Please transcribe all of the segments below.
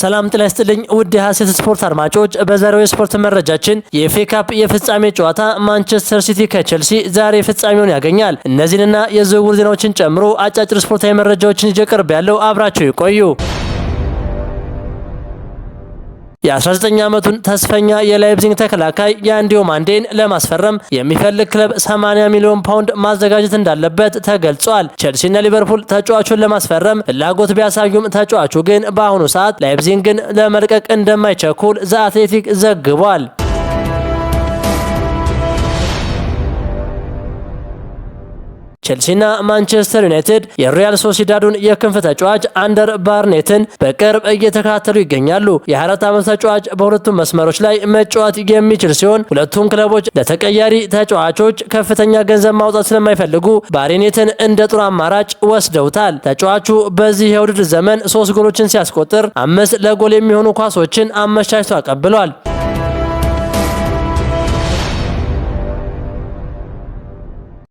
ሰላም ጤና ይስጥልኝ ውድ የሐሴት ስፖርት አድማጮች፣ በዛሬው የስፖርት መረጃችን የኤፍኤ ካፕ የፍጻሜ ጨዋታ ማንቸስተር ሲቲ ከቼልሲ ዛሬ ፍጻሜውን ያገኛል። እነዚህንና የዝውውር ዜናዎችን ጨምሮ አጫጭር ስፖርታዊ መረጃዎችን ይዤ ቀርቤያለሁ። አብራችሁ ይቆዩ። የ19 ዓመቱን ተስፈኛ የላይፕዚግ ተከላካይ ያንዲዮ ማንዴን ለማስፈረም የሚፈልግ ክለብ 80 ሚሊዮን ፓውንድ ማዘጋጀት እንዳለበት ተገልጿል። ቼልሲና ሊቨርፑል ተጫዋቹን ለማስፈረም ፍላጎት ቢያሳዩም ተጫዋቹ ግን በአሁኑ ሰዓት ላይፕዚግን ለመልቀቅ እንደማይቸኩል ዘ አትሌቲክ ዘግቧል። ቼልሲና ማንቸስተር ዩናይትድ የሪያል ሶሲዳዱን የክንፍ ተጫዋች አንደር ባርኔትን በቅርብ እየተከታተሉ ይገኛሉ። የ24 ዓመት ተጫዋች በሁለቱም መስመሮች ላይ መጫወት የሚችል ሲሆን ሁለቱም ክለቦች ለተቀያሪ ተጫዋቾች ከፍተኛ ገንዘብ ማውጣት ስለማይፈልጉ ባርኔትን እንደ ጥሩ አማራጭ ወስደውታል። ተጫዋቹ በዚህ የውድድር ዘመን 3 ጎሎችን ሲያስቆጥር 5 ለጎል የሚሆኑ ኳሶችን አመቻችቶ አቀብሏል።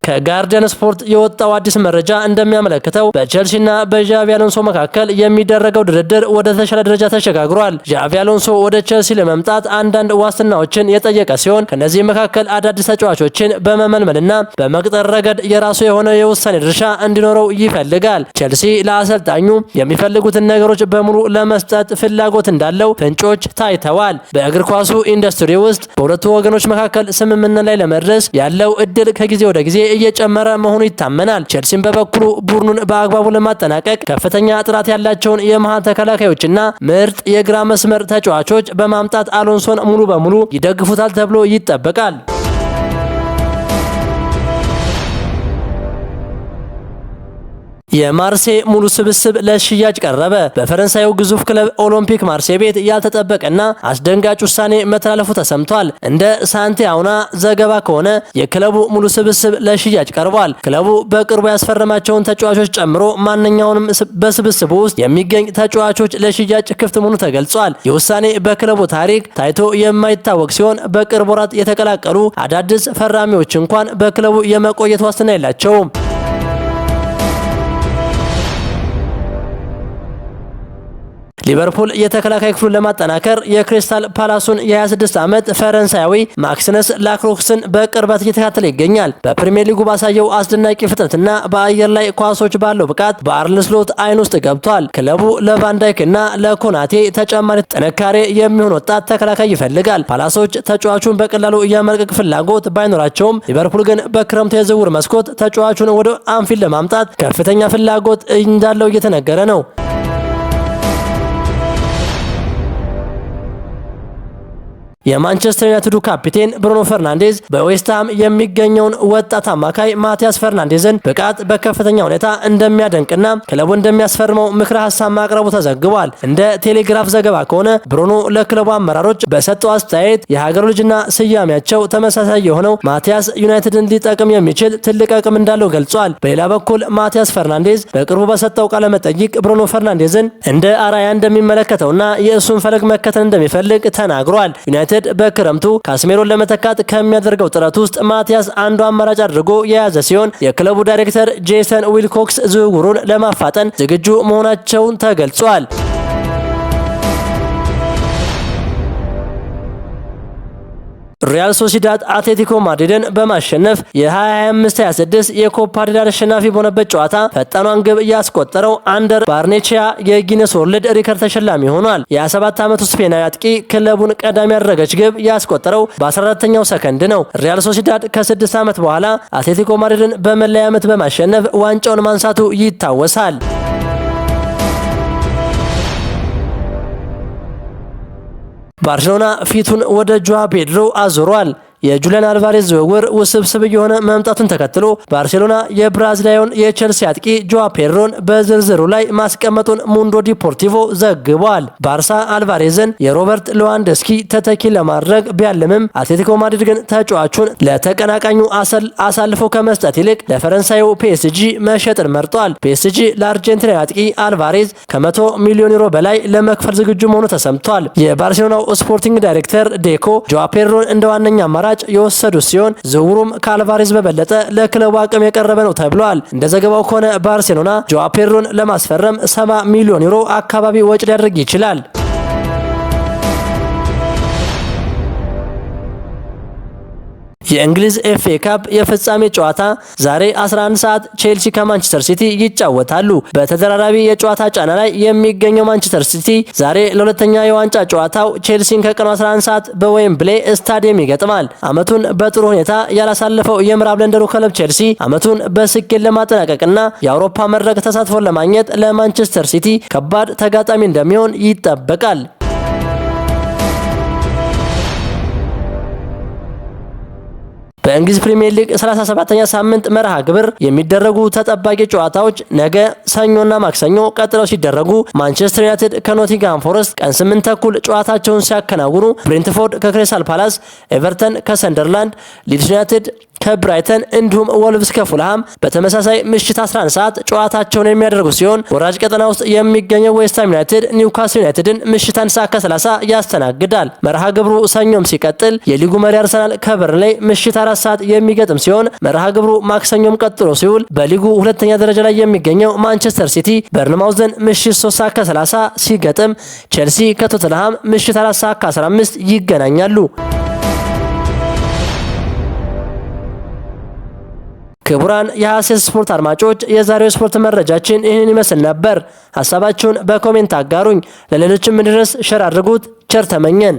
ከጋርዲያን ስፖርት የወጣው አዲስ መረጃ እንደሚያመለክተው በቼልሲና በዣቪ አሎንሶ መካከል የሚደረገው ድርድር ወደ ተሻለ ደረጃ ተሸጋግሯል። ዣቪ አሎንሶ ወደ ቼልሲ ለመምጣት አንዳንድ ዋስትናዎችን የጠየቀ ሲሆን ከነዚህ መካከል አዳዲስ ተጫዋቾችን በመመልመልና በመቅጠር ረገድ የራሱ የሆነ የውሳኔ ድርሻ እንዲኖረው ይፈልጋል። ቼልሲ ለአሰልጣኙ የሚፈልጉትን ነገሮች በሙሉ ለመስጠት ፍላጎት እንዳለው ፍንጮች ታይተዋል። በእግር ኳሱ ኢንዱስትሪ ውስጥ በሁለቱ ወገኖች መካከል ስምምነት ላይ ለመድረስ ያለው እድል ከጊዜ ወደ ጊዜ እየጨመረ መሆኑ ይታመናል። ቼልሲም በበኩሉ ቡድኑን በአግባቡ ለማጠናቀቅ ከፍተኛ ጥራት ያላቸውን የመሃል ተከላካዮችና ምርጥ የግራ መስመር ተጫዋቾች በማምጣት አሎንሶን ሙሉ በሙሉ ይደግፉታል ተብሎ ይጠበቃል። የማርሴይ ሙሉ ስብስብ ለሽያጭ ቀረበ። በፈረንሳዩ ግዙፍ ክለብ ኦሎምፒክ ማርሴይ ቤት ያልተጠበቀና አስደንጋጭ ውሳኔ መተላለፉ ተሰምቷል። እንደ ሳንቲያውና ዘገባ ከሆነ የክለቡ ሙሉ ስብስብ ለሽያጭ ቀርቧል። ክለቡ በቅርቡ ያስፈረማቸውን ተጫዋቾች ጨምሮ ማንኛውንም በስብስቡ ውስጥ የሚገኝ ተጫዋቾች ለሽያጭ ክፍት መሆኑ ተገልጿል። ይህ ውሳኔ በክለቡ ታሪክ ታይቶ የማይታወቅ ሲሆን በቅርብ ወራት የተቀላቀሉ አዳዲስ ፈራሚዎች እንኳን በክለቡ የመቆየት ዋስትና የላቸውም። ሊቨርፑል የተከላካይ ክፍሉን ለማጠናከር የክሪስታል ፓላሱን የ26 ዓመት ፈረንሳያዊ ማክሲነስ ላክሮክስን በቅርበት እየተከታተለ ይገኛል። በፕሪሚየር ሊጉ ባሳየው አስደናቂ ፍጥነትና በአየር ላይ ኳሶች ባለው ብቃት በአርነ ስሎት አይን ውስጥ ገብቷል። ክለቡ ለቫንዳይክ እና ለኮናቴ ተጨማሪ ጥንካሬ የሚሆን ወጣት ተከላካይ ይፈልጋል። ፓላሶች ተጫዋቹን በቀላሉ የመልቀቅ ፍላጎት ባይኖራቸውም ሊቨርፑል ግን በክረምቱ የዝውውር መስኮት ተጫዋቹን ወደ አንፊልድ ለማምጣት ከፍተኛ ፍላጎት እንዳለው እየተነገረ ነው። የማንቸስተር ዩናይትዱ ካፒቴን ብሩኖ ፈርናንዴዝ በዌስትሃም የሚገኘውን ወጣት አማካይ ማቲያስ ፈርናንዴዝን ብቃት በከፍተኛ ሁኔታ እንደሚያደንቅና ክለቡ እንደሚያስፈርመው ምክረ ሀሳብ ማቅረቡ ተዘግቧል። እንደ ቴሌግራፍ ዘገባ ከሆነ ብሩኖ ለክለቡ አመራሮች በሰጠው አስተያየት የሀገሩ ልጅና ስያሜያቸው ተመሳሳይ የሆነው ማቲያስ ዩናይትድን ሊጠቅም የሚችል ትልቅ አቅም እንዳለው ገልጿል። በሌላ በኩል ማቲያስ ፈርናንዴዝ በቅርቡ በሰጠው ቃለ መጠይቅ ብሩኖ ፈርናንዴዝን እንደ አራያ እንደሚመለከተውና የእሱን ፈለግ መከተል እንደሚፈልግ ተናግሯል። ዩናይትድ በክረምቱ ካስሜሮን ለመተካት ከሚያደርገው ጥረት ውስጥ ማቲያስ አንዱ አማራጭ አድርጎ የያዘ ሲሆን የክለቡ ዳይሬክተር ጄሰን ዊልኮክስ ዝውውሩን ለማፋጠን ዝግጁ መሆናቸውን ተገልጿል። ሪያል ሶሲዳድ አትሌቲኮ ማድሪድን በማሸነፍ የ2025-26 የኮፓ ዴል አሸናፊ በሆነበት ጨዋታ ፈጣኗን ግብ ያስቆጠረው አንደር ባርኔቺያ የጊነስ ወርልድ ሪከርድ ተሸላሚ ሆኗል። የ27 ዓመቱ ስፔናዊ አጥቂ ክለቡን ቀዳሚ ያደረገች ግብ ያስቆጠረው በ14ኛው ሰከንድ ነው። ሪያል ሶሲዳድ ከ6 ዓመት በኋላ አትሌቲኮ ማድሪድን በመለያ ዓመት በማሸነፍ ዋንጫውን ማንሳቱ ይታወሳል። ባርሴሎና ፊቱን ወደ ጆዋ ፔድሮ አዙሯል። የጁሊያን አልቫሬዝ ዝውውር ውስብስብ የሆነ መምጣቱን ተከትሎ ባርሴሎና የብራዚላዊውን የቼልሲ አጥቂ ጆዋ ፔድሮን በዝርዝሩ ላይ ማስቀመጡን ሙንዶ ዲፖርቲቮ ዘግቧል። ባርሳ አልቫሬዝን የሮበርት ሌዋንዶስኪ ተተኪ ለማድረግ ቢያልምም አትሌቲኮ ማድሪድ ግን ተጫዋቹን ለተቀናቃኙ አሳልፎ ከመስጠት ይልቅ ለፈረንሳዩ ፒኤስጂ መሸጥን መርጧል። ፒኤስጂ ለአርጀንቲና አጥቂ አልቫሬዝ ከ100 ሚሊዮን ዩሮ በላይ ለመክፈል ዝግጁ መሆኑ ተሰምቷል። የባርሴሎናው ስፖርቲንግ ዳይሬክተር ዴኮ ጆዋ ፔድሮን እንደ ዋነኛ አማራጭ የወሰዱ ሲሆን ዝውውሩም ከአልቫሬዝ በበለጠ ለክለቡ አቅም የቀረበ ነው ተብሏል። እንደ ዘገባው ከሆነ ባርሴሎና ጆዋ ፔድሮን ለማስፈረም 70 ሚሊዮን ዩሮ አካባቢ ወጪ ሊያደርግ ይችላል። የእንግሊዝ ኤፍኤ ካፕ የፍጻሜ ጨዋታ ዛሬ 11 ሰዓት ቼልሲ ከማንቸስተር ሲቲ ይጫወታሉ። በተደራራቢ የጨዋታ ጫና ላይ የሚገኘው ማንቸስተር ሲቲ ዛሬ ለሁለተኛ የዋንጫ ጨዋታው ቼልሲን ከቀኑ 11 ሰዓት በዌምብሌ ስታዲየም ይገጥማል። ዓመቱን በጥሩ ሁኔታ ያላሳለፈው የምዕራብ ለንደኑ ክለብ ቼልሲ ዓመቱን በስኬት ለማጠናቀቅና የአውሮፓ መድረክ ተሳትፎን ለማግኘት ለማንቸስተር ሲቲ ከባድ ተጋጣሚ እንደሚሆን ይጠበቃል። በእንግሊዝ ፕሪሚየር ሊግ 37ኛ ሳምንት መርሃ ግብር የሚደረጉ ተጠባቂ ጨዋታዎች ነገ ሰኞና ማክሰኞ ቀጥለው ሲደረጉ ማንቸስተር ዩናይትድ ከኖቲንግሃም ፎረስት ቀን 8 ተኩል ጨዋታቸውን ሲያከናውኑ፣ ብሬንትፎርድ ከክሪስታል ፓላስ፣ ኤቨርተን ከሰንደርላንድ፣ ሊድስ ዩናይትድ ከብራይተን እንዲሁም ወልቭስ ከፉልሃም በተመሳሳይ ምሽት 11 ሰዓት ጨዋታቸውን የሚያደርጉ ሲሆን ወራጅ ቀጠና ውስጥ የሚገኘው ዌስትሃም ዩናይትድ ኒውካስል ዩናይትድን ምሽት 1 ሰዓት ከ30 ያስተናግዳል። መርሃ ግብሩ ሰኞም ሲቀጥል የሊጉ መሪ አርሰናል ከበርንሌይ ምሽት 4 ሰዓት የሚገጥም ሲሆን መርሃ ግብሩ ማክሰኞም ቀጥሎ ሲውል በሊጉ ሁለተኛ ደረጃ ላይ የሚገኘው ማንቸስተር ሲቲ በርንማውዝን ምሽት 3 ሰዓት ከ30 ሲገጥም ቼልሲ ከቶተንሃም ምሽት 4 ሰዓት ከ15 ይገናኛሉ። ክቡራን የሐሴት ስፖርት አድማጮች የዛሬው ስፖርት መረጃችን ይህንን ይመስል ነበር። ሐሳባችሁን በኮሜንት አጋሩኝ። ለሌሎችም እንዲደርስ ሸር አድርጉት። ቸር ተመኘን።